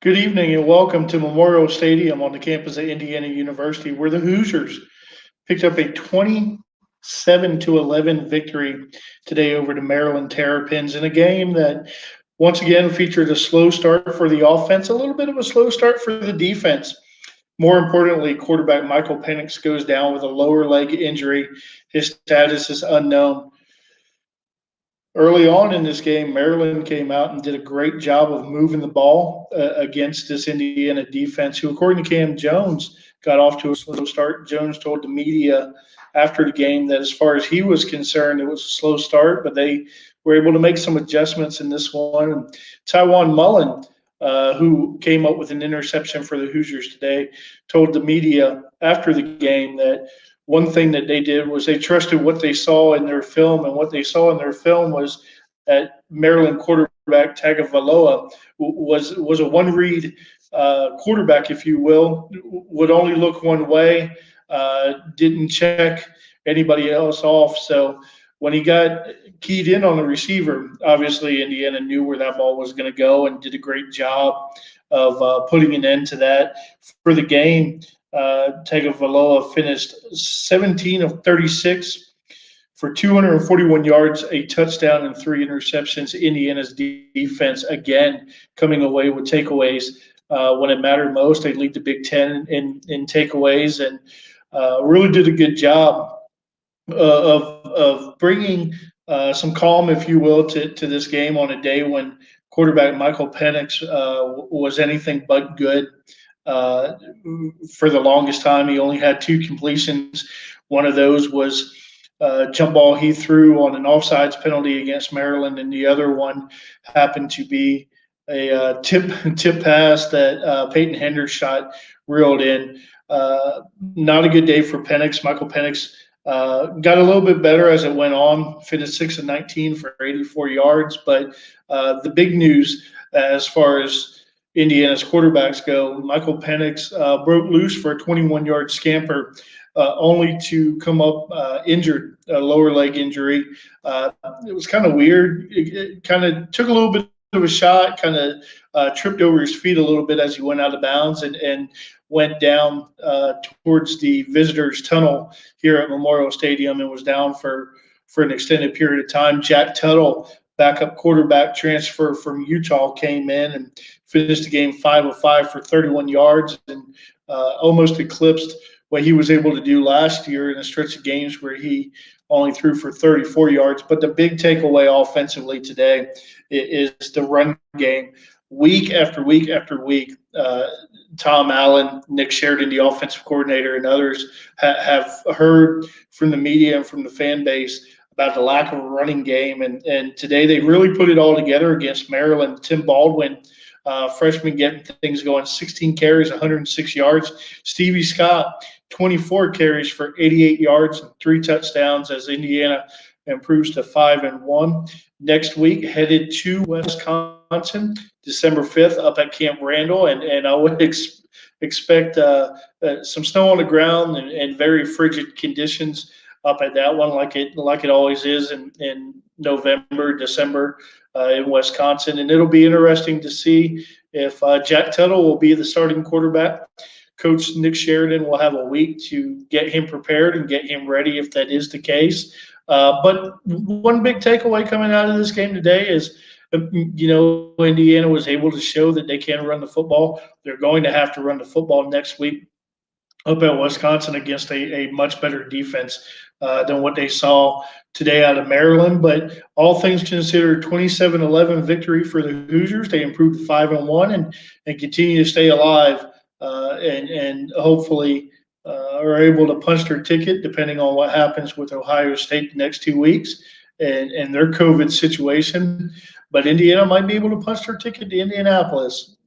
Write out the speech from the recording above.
Good evening and welcome to Memorial Stadium on the campus of Indiana University, where the Hoosiers picked up a 27-11 victory today over the Maryland Terrapins in a game that once again featured a slow start for the offense, a little bit of a slow start for the defense. More importantly, quarterback Michael Penix goes down with a lower leg injury. His status is unknown. Early on in this game, Maryland came out and did a great job of moving the ball against this Indiana defense, who, according to Cam Jones, got off to a slow start. Jones told the media after the game that, as far as he was concerned, it was a slow start, but they were able to make some adjustments in this one. And Tywone Mullen, who came up with an interception for the Hoosiers today, told the media after the game that one thing that they did was they trusted what they saw in their film, and what they saw in their film was that Maryland quarterback Tagovailoa was a one read quarterback, if you will, would only look one way, didn't check anybody else off. So when he got keyed in on the receiver, obviously Indiana knew where that ball was going to go and did a great job of putting an end to that for the game. Tagovailoa finished 17 of 36 for 241 yards, a touchdown, and three interceptions. Indiana's defense, again, coming away with takeaways when it mattered most. They lead the Big Ten in takeaways, and really did a good job of bringing some calm, if you will, to this game on a day when quarterback Michael Penix was anything but good. Uh, for the longest time, he only had two completions. One of those was a jump ball he threw on an offsides penalty against Maryland, and the other one happened to be a tip pass that Peyton Hendershot reeled in. Not a good day for Penix. Michael Penix got a little bit better as it went on, finished 6 of 19 for 84 yards. But the big news as far as Indiana's quarterbacks go, Michael Penix broke loose for a 21-yard scamper, only to come up injured, a lower leg injury. It was kind of weird. It kind of took a little bit of a shot, kind of tripped over his feet a little bit as he went out of bounds, and went down towards the visitors' tunnel here at Memorial Stadium and was down for an extended period of time. Jack Tuttle, backup quarterback transfer from Utah, came in and finished the game 5 of 5 for 31 yards, and almost eclipsed what he was able to do last year in a stretch of games where he only threw for 34 yards. But the big takeaway offensively today is the run game. Week after week after week, Tom Allen, Nick Sheridan, the offensive coordinator, and others have heard from the media and from the fan base about the lack of a running game. And today they really put it all together against Maryland. Tim Baldwin, freshman, getting things going, 16 carries, 106 yards. Stevie Scott, 24 carries for 88 yards and three touchdowns as Indiana improves to 5-1. Next week, headed to Wisconsin, December 5th, up at Camp Randall, and I would expect some snow on the ground and very frigid conditions up at that one, like it always is in November, December in Wisconsin. And it'll be interesting to see if Jack Tuttle will be the starting quarterback. Coach Nick Sheridan will have a week to get him prepared and get him ready if that is the case. But one big takeaway coming out of this game today is, Indiana was able to show that they can run the football. They're going to have to run the football next week up at Wisconsin against a much better defense than what they saw today out of Maryland. But all things considered, 27-11 victory for the Hoosiers. They improved to 5-1 and continue to stay alive, and hopefully are able to punch their ticket depending on what happens with Ohio State the next 2 weeks and their COVID situation. But Indiana might be able to punch their ticket to Indianapolis.